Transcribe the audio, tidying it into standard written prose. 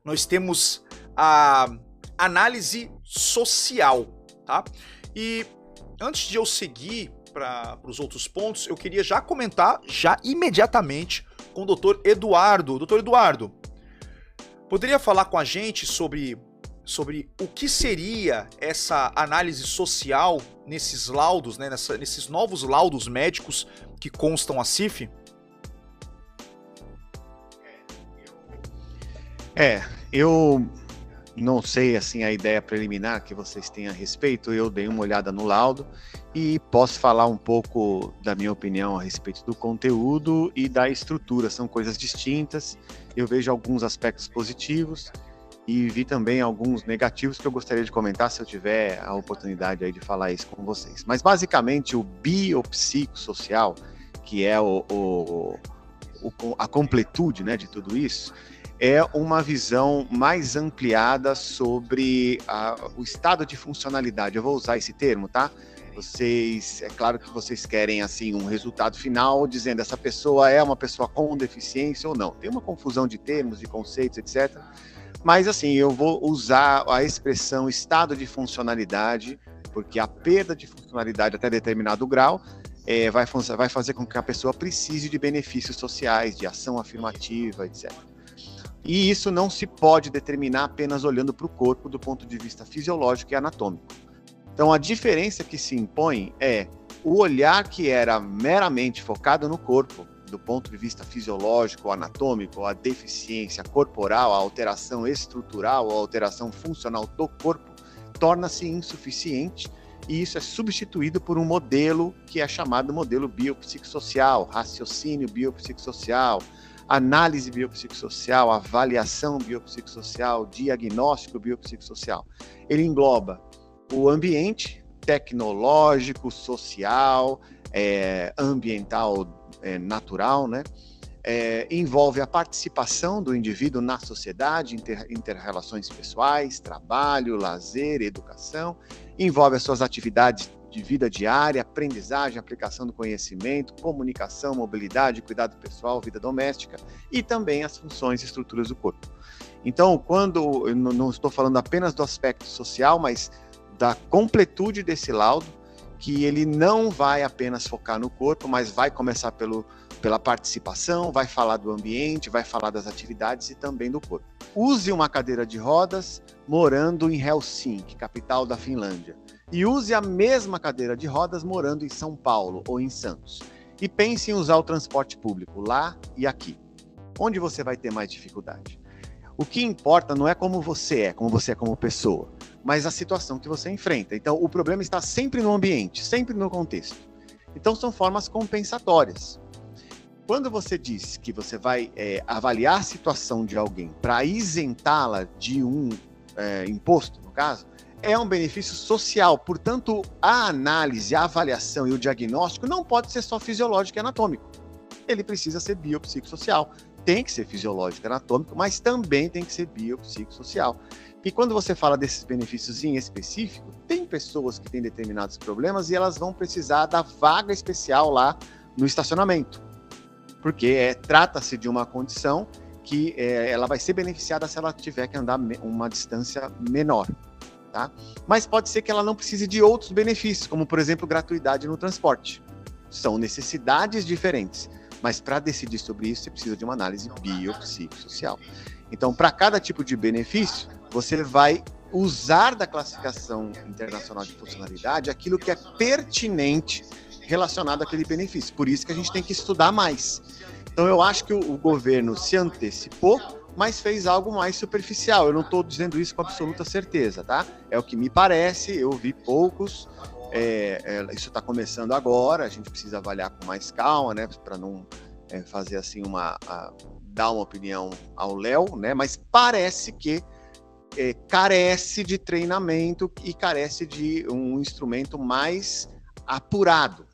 nós temos a análise social, tá? E antes de eu seguir para os outros pontos, eu queria já comentar, já imediatamente, com o Dr. Eduardo. Dr. Eduardo, poderia falar com a gente sobre o que seria essa análise social nesses laudos, né, nesses novos laudos médicos que constam a CIF? Eu não sei assim a ideia preliminar que vocês têm a respeito, eu dei uma olhada no laudo e posso falar um pouco da minha opinião a respeito do conteúdo e da estrutura, são coisas distintas, eu vejo alguns aspectos positivos e vi também alguns negativos que eu gostaria de comentar se eu tiver a oportunidade aí de falar isso com vocês. Mas basicamente o biopsicossocial, que é a completude, né, de tudo isso, é uma visão mais ampliada sobre o estado de funcionalidade. Eu vou usar esse termo, tá? É claro que vocês querem assim um resultado final dizendo essa pessoa é uma pessoa com deficiência ou não. Tem uma confusão de termos, de conceitos, etc. Mas assim, eu vou usar a expressão estado de funcionalidade, porque a perda de funcionalidade até determinado grau vai fazer com que a pessoa precise de benefícios sociais, de ação afirmativa, etc. E isso não se pode determinar apenas olhando para o corpo do ponto de vista fisiológico e anatômico. Então, a diferença que se impõe é o olhar que era meramente focado no corpo, do ponto de vista fisiológico, anatômico, a deficiência corporal, a alteração estrutural, a alteração funcional do corpo, torna-se insuficiente e isso é substituído por um modelo que é chamado modelo biopsicossocial, raciocínio biopsicossocial, análise biopsicossocial, avaliação biopsicossocial, diagnóstico biopsicossocial. Ele engloba o ambiente tecnológico, social, ambiental, natural, né? Envolve a participação do indivíduo na sociedade, inter-relações pessoais, trabalho, lazer, educação, envolve as suas atividades de vida diária, aprendizagem, aplicação do conhecimento, comunicação, mobilidade, cuidado pessoal, vida doméstica e também as funções e estruturas do corpo. Então, quando eu não estou falando apenas do aspecto social, mas da completude desse laudo, que ele não vai apenas focar no corpo, mas vai começar pela participação, vai falar do ambiente, vai falar das atividades e também do corpo. Use uma cadeira de rodas morando em Helsinki, capital da Finlândia, e use a mesma cadeira de rodas morando em São Paulo ou em Santos. E pense em usar o transporte público lá e aqui. Onde você vai ter mais dificuldade? O que importa não é como você é como pessoa, mas a situação que você enfrenta. Então, o problema está sempre no ambiente, sempre no contexto. Então, são formas compensatórias. Quando você diz que você vai avaliar a situação de alguém para isentá-la de um imposto, no caso, é um benefício social. Portanto, a análise, a avaliação e o diagnóstico não pode ser só fisiológico e anatômico. Ele precisa ser biopsicossocial. Tem que ser fisiológico e anatômico, mas também tem que ser biopsicossocial. E quando você fala desses benefícios em específico, tem pessoas que têm determinados problemas e elas vão precisar da vaga especial lá no estacionamento. Porque trata-se de uma condição que ela vai ser beneficiada se ela tiver que andar uma distância menor. Tá? Mas pode ser que ela não precise de outros benefícios, como, por exemplo, gratuidade no transporte. São necessidades diferentes. Mas para decidir sobre isso, você precisa de uma análise biopsicossocial. Então, para cada tipo de benefício, você vai usar da classificação internacional de funcionalidade aquilo que é pertinente relacionado àquele benefício. Por isso que a gente tem que estudar mais. Então, eu acho que o governo se antecipou, mas fez algo mais superficial. Eu não estou dizendo isso com absoluta certeza, tá? É o que me parece, eu vi poucos. Isso está começando agora, a gente precisa avaliar com mais calma, né, para não fazer assim dar uma opinião ao léu, né, mas parece que carece de treinamento e carece de um instrumento mais apurado,